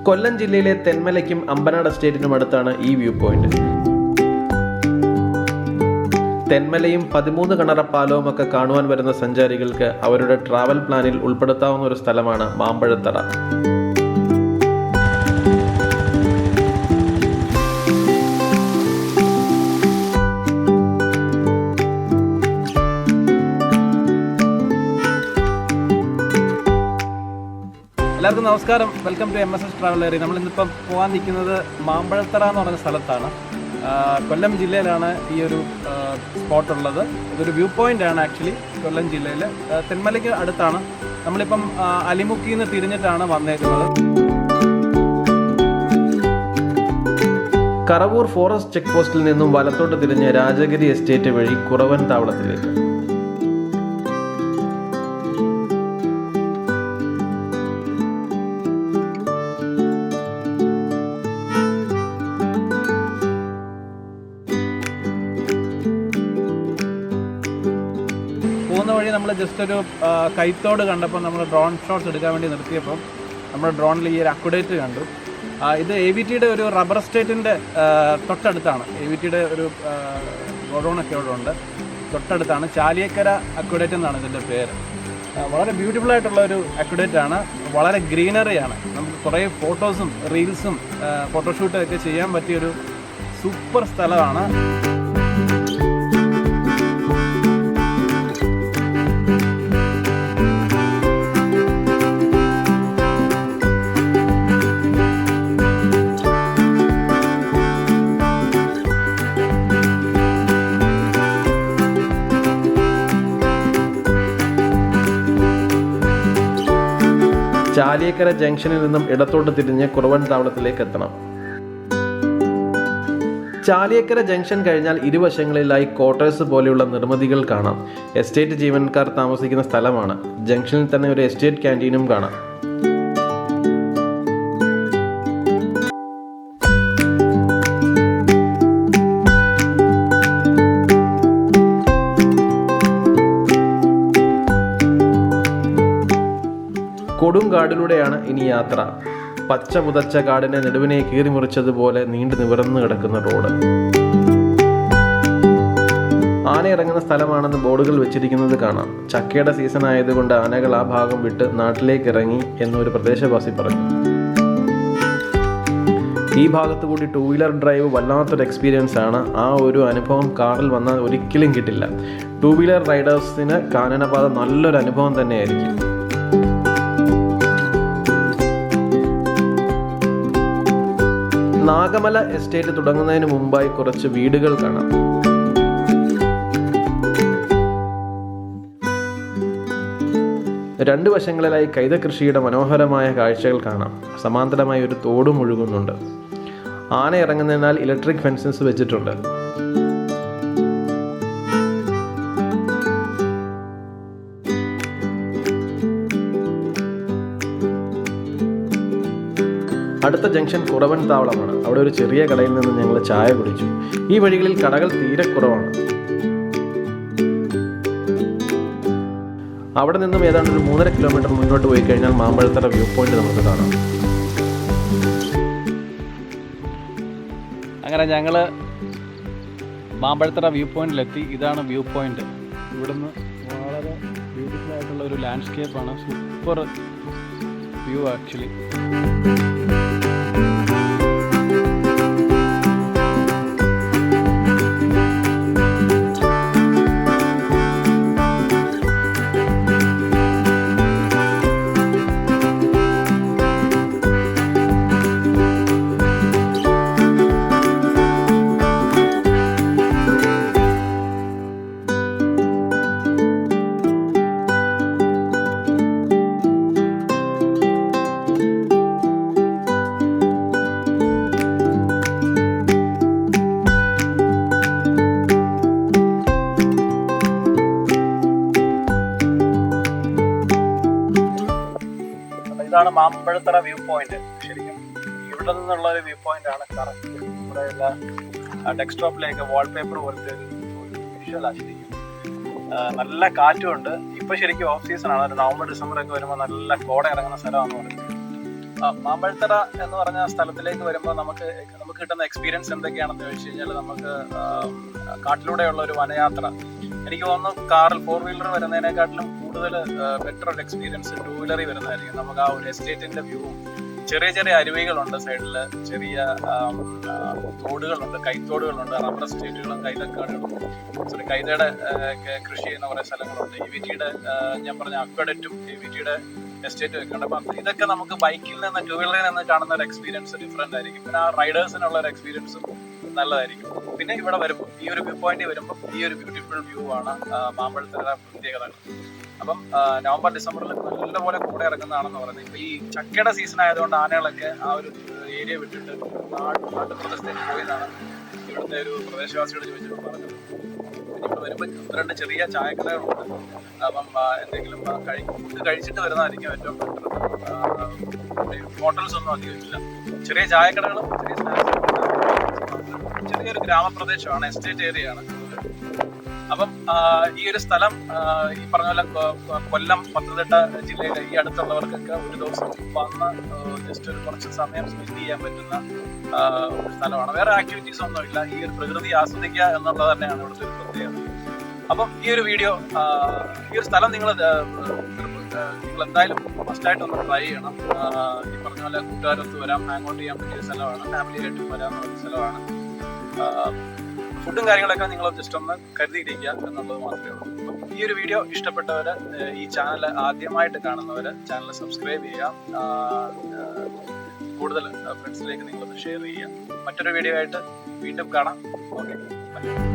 കൊല്ലം ജില്ലയിലെ തെന്മലയ്ക്കും അമ്പനാട് എസ്റ്റേറ്റിനും അടുത്താണ് ഈ വ്യൂ പോയിന്റ്. തെന്മലയും 13 കണറ പാലവും ഒക്കെ കാണുവാൻ വരുന്ന സഞ്ചാരികൾക്ക് അവരുടെ ട്രാവൽ പ്ലാനിൽ ഉൾപ്പെടുത്താവുന്ന ഒരു സ്ഥലമാണ് മാമ്പഴത്തറ. എല്ലാവർക്കും നമസ്കാരം. Welcome to MS travel diary. നമ്മളിന്നിപ്പം പോകാൻ നിൽക്കുന്നത് മാമ്പഴത്തറ എന്ന് പറയുന്ന സ്ഥലത്താണ്. കൊല്ലം ജില്ലയിലാണ് ഈ ഒരു സ്പോട്ടുള്ളത്. ഇതൊരു വ്യൂ പോയിന്റ് ആണ് ആക്ച്വലി. കൊല്ലം ജില്ലയിൽ തെന്മലയ്ക്ക് അടുത്താണ്. നമ്മളിപ്പം അലിമുക്കിൽ നിന്ന് തിരിഞ്ഞിട്ടാണ് വന്നേക്കുന്നത്. കറവൂർ ഫോറസ്റ്റ് ചെക്ക് പോസ്റ്റിൽ നിന്നും വലത്തോട്ട് തിരിഞ്ഞ് രാജഗിരി എസ്റ്റേറ്റ് വഴി കുറവൻ താവളത്തിലേക്ക്. പോകുന്ന വഴി നമ്മൾ ജസ്റ്റ് ഒരു കൈത്തോട് കണ്ടപ്പോൾ നമ്മൾ ഡ്രോൺ ഷോട്ട്സ് എടുക്കാൻ വേണ്ടി നിർത്തിയപ്പം നമ്മുടെ ഡ്രോണിൽ ഈ ഒരു അക്വഡേറ്റ് കണ്ടു. ഇത് AVTയുടെ ഒരു റബ്ബർ എസ്റ്റേറ്റിൻ്റെ തൊട്ടടുത്താണ്. AVTയുടെ ഒരു ഗോഡൗണൊക്കെ അവിടെ ഉണ്ട്. തൊട്ടടുത്താണ്. ചാലിയക്കര അക്വഡേറ്റ് എന്നാണ് ഇതിൻ്റെ പേര്. വളരെ ബ്യൂട്ടിഫുൾ ആയിട്ടുള്ള ഒരു അക്വഡേറ്റ് ആണ്. വളരെ ഗ്രീനറിയാണ്. നമുക്ക് കുറേ ഫോട്ടോസും റീൽസും ഫോട്ടോഷൂട്ടും ഒക്കെ ചെയ്യാൻ പറ്റിയൊരു സൂപ്പർ സ്ഥലമാണ്. ചാലിയക്കര ജംഗ്ഷനിൽ നിന്നും ഇടത്തോട്ട് തിരിഞ്ഞ് കുറവൻ താവളത്തിലേക്ക് എത്തണം. ചാലിയക്കര ജംഗ്ഷൻ കഴിഞ്ഞാൽ ഇരുവശങ്ങളിലായി ക്വാർട്ടേഴ്സ് പോലെയുള്ള നിർമ്മിതികൾ കാണാം. എസ്റ്റേറ്റ് ജീവനക്കാർ താമസിക്കുന്ന സ്ഥലമാണ്. ജംഗ്ഷനിൽ തന്നെ ഒരു എസ്റ്റേറ്റ് ക്യാൻറ്റീനും കാണാം. കൊടുങ്കാടിലൂടെയാണ് ഇനി യാത്ര. പച്ച പുതച്ച കാടിനെ നെടുവിനെ കീറി മുറിച്ചതുപോലെ നീണ്ടു നിവർന്നു കിടക്കുന്ന റോഡ്. ആന ഇറങ്ങുന്ന സ്ഥലമാണെന്ന് ബോർഡുകൾ വെച്ചിരിക്കുന്നത് കാണാം. ചക്കയുടെ സീസൺ ആയതുകൊണ്ട് ആനകൾ ആ ഭാഗം വിട്ട് നാട്ടിലേക്ക് ഇറങ്ങി എന്നൊരു പ്രദേശവാസി പറഞ്ഞു. ഈ ഭാഗത്ത് കൂടി 2 വീലർ ഡ്രൈവ് വല്ലാത്തൊരു എക്സ്പീരിയൻസ് ആണ്. ആ ഒരു അനുഭവം കാറിൽ വന്നാൽ ഒരിക്കലും കിട്ടില്ല. 2 വീലർ റൈഡേഴ്സിന് കാനനപാത നല്ലൊരു അനുഭവം തന്നെയായിരിക്കും. നാഗമല എസ്റ്റേറ്റ് തുടങ്ങുന്നതിന് മുമ്പായി കുറച്ച് വീടുകൾ കാണാം. രണ്ടു വശങ്ങളിലായി കൈതകൃഷിയുടെ മനോഹരമായ കാഴ്ചകൾ കാണാം. സമാന്തരമായി ഒരു തോടും ഒഴുകുന്നുണ്ട്. ആന ഇറങ്ങുന്നതിനാൽ ഇലക്ട്രിക് ഫെൻസസ് വെച്ചിട്ടുണ്ട്. അടുത്ത ജംഗ്ഷൻ കുറവൻ താവളമാണ്. അവിടെ ഒരു ചെറിയ കടയിൽ നിന്ന് ഞങ്ങൾ ചായ കുടിച്ചു. ഈ വഴികളിൽ കടകൾ തീരെ കുറവാണ്. അവിടെ നിന്നും ഏതാണ്ട് ഒരു 3.5 കിലോമീറ്റർ മുന്നോട്ട് പോയി കഴിഞ്ഞാൽ മാമ്പഴത്തറ വ്യൂ പോയിന്റ് നമുക്ക് കാണാം. അങ്ങനെ ഞങ്ങൾ മാമ്പഴത്തറ വ്യൂ പോയിന്റിലെത്തി. ഇതാണ് വ്യൂ പോയിന്റ്. ഇവിടുന്ന് വളരെ ബ്യൂട്ടിഫുൾ ആയിട്ടുള്ള ഒരു ലാൻഡ്സ്കേപ്പാണ്. Super view actually. ഇതാണ് മാമ്പഴത്തറ വ്യൂ പോയിന്റ്. ശരിക്കും ഇവിടെ നിന്നുള്ള ഒരു വ്യൂ പോയിന്റ് ആണ് കറക്റ്റ്. ഇവിടെ എല്ലാ ഡെസ്ക്ടോപ്പിലേക്ക് വാൾപേപ്പർ പോലത്തെ ഒരു വിഷ്വലാണ് ശരിക്കും. നല്ല കാറ്റുമുണ്ട്. ഇപ്പൊ ശരിക്കും ഓഫ് സീസൺ ആണ്. ഒരു നവംബർ ഡിസംബർ ഒക്കെ വരുമ്പോൾ നല്ല കോട ഇറങ്ങുന്ന സ്ഥലമാണെന്ന് പറയുന്നത്. മാമ്പഴത്തറ എന്ന് പറഞ്ഞ സ്ഥലത്തിലേക്ക് വരുമ്പോൾ നമുക്ക് കിട്ടുന്ന എക്സ്പീരിയൻസ് എന്തൊക്കെയാണെന്ന് ചോദിച്ചു കഴിഞ്ഞാൽ, നമുക്ക് കാട്ടിലൂടെയുള്ള ഒരു വനയാത്ര, എനിക്ക് തോന്നുന്നു കാറിൽ 4 വീലർ വരുന്നതിനെക്കാട്ടിലും കൂടുതൽ ബെറ്റർ ഒരു എക്സ്പീരിയൻസ് 2 വീലറിൽ വരുന്നതായിരിക്കും. നമുക്ക് ആ ഒരു എസ്റ്റേറ്റിന്റെ വ്യൂവും, ചെറിയ ചെറിയ അരുവികളുണ്ട് സൈഡിൽ, ചെറിയ തോടുകളുണ്ട്, കൈത്തോടുകളുണ്ട്, റബ്ബർ എസ്റ്റേറ്റുകളും കൈതക്കാടുകളും, കൈതയുടെ കൃഷി ചെയ്യുന്ന കുറേ സ്ഥലങ്ങളുണ്ട്. EVTയുടെ ഞാൻ പറഞ്ഞ അക്വഡക്റ്റും EVTയുടെ എസ്റ്റേറ്റും ഒക്കെ ഉണ്ട്. അപ്പം ഇതൊക്കെ നമുക്ക് ബൈക്കിൽ നിന്ന് 2 വീലറിൽ നിന്ന് കാണുന്ന ഒരു എക്സ്പീരിയൻസ് ഡിഫറെന്റ് ആയിരിക്കും. പിന്നെ ആ റൈഡേഴ്സിനുള്ള ഒരു എക്സ്പീരിയൻസും നല്ലതായിരിക്കും. പിന്നെ ഇവിടെ വരുമ്പോൾ ഈ ഒരു വ്യൂ പോയിന്റിൽ വരുമ്പോൾ ഈ ഒരു ബ്യൂട്ടിഫുൾ വ്യൂ ആണ് മാമ്പഴത്തറ പ്രത്യേകതകൾ. അപ്പം നവംബർ ഡിസംബറിൽ നല്ലപോലെ കൂടെ ഇറങ്ങുന്നതാണെന്ന് പറയുന്നത്. ഇപ്പൊ ഈ ചക്കയുടെ സീസൺ ആയതുകൊണ്ട് ആനകളൊക്കെ ആ ഒരു ഏരിയ വിട്ടിട്ട് നാട്ടുപ്രദേശത്തേക്ക് പോയതാണ് ഇവിടുത്തെ ഒരു പ്രദേശവാസിയോട് ചോദിച്ചിട്ട് പറഞ്ഞത്. ഇവിടെ വരുമ്പോൾ 2 ചെറിയ ചായക്കടകളുണ്ട്. അപ്പം എന്തെങ്കിലും ഫുഡ് കഴിച്ചിട്ട് വരുന്നതായിരിക്കും ഏറ്റവും ബെറ്റർ. ഹോട്ടൽസ് ഒന്നും അധികം ഇല്ല. ചെറിയ ചായക്കടകളും ചെറിയ സ്നാക്സും, ചെറിയൊരു ഗ്രാമപ്രദേശമാണ്, എസ്റ്റേറ്റ് ഏരിയ ആണ്. അപ്പം ഈ ഒരു സ്ഥലം ഈ പറഞ്ഞ പോലെ കൊല്ലം, പത്തനംതിട്ട ജില്ലയിലെ ഈ അടുത്തുള്ളവർക്കൊക്കെ ഒരു ദിവസം വന്ന് ജസ്റ്റ് ഒരു കുറച്ച് സമയം സ്പെൻഡ് ചെയ്യാൻ പറ്റുന്ന ഒരു സ്ഥലമാണ്. വേറെ ആക്ടിവിറ്റീസ് ഒന്നുമില്ല. ഈ ഒരു പ്രകൃതി ആസ്വദിക്കുക എന്നുള്ളത് തന്നെയാണ് ഇവിടുത്തെ ഒരു പ്രത്യേകത. അപ്പം ഈ ഒരു വീഡിയോ, ഈ ഒരു സ്ഥലം നിങ്ങൾ എന്തായാലും മസ്റ്റായിട്ടൊന്ന് ട്രൈ ചെയ്യണം. ഈ പറഞ്ഞ പോലെ കൂട്ടുകാരൊത്ത് വരാം, ഹാങ് ഔട്ട് ചെയ്യാൻ പറ്റിയ സ്ഥലമാണ്, ഫാമിലി ആയിട്ട് വരാമെന്ന് പറഞ്ഞ സ്ഥലമാണ്. ഫുഡും കാര്യങ്ങളൊക്കെ നിങ്ങൾ ജസ്റ്റ് ഒന്ന് കരുതിയിരിക്കുക എന്നുള്ളത് മാത്രമേ ഉള്ളൂ. ഈ ഒരു വീഡിയോ ഇഷ്ടപ്പെട്ടവർ, ഈ ചാനൽ ആദ്യമായിട്ട് കാണുന്നവർ ചാനൽ സബ്സ്ക്രൈബ് ചെയ്യുക, കൂടുതൽ ഫ്രണ്ട്സിലേക്ക് നിങ്ങളൊന്ന് ഷെയർ ചെയ്യുക. മറ്റൊരു വീഡിയോ ആയിട്ട് വീണ്ടും കാണാം. Okay, by.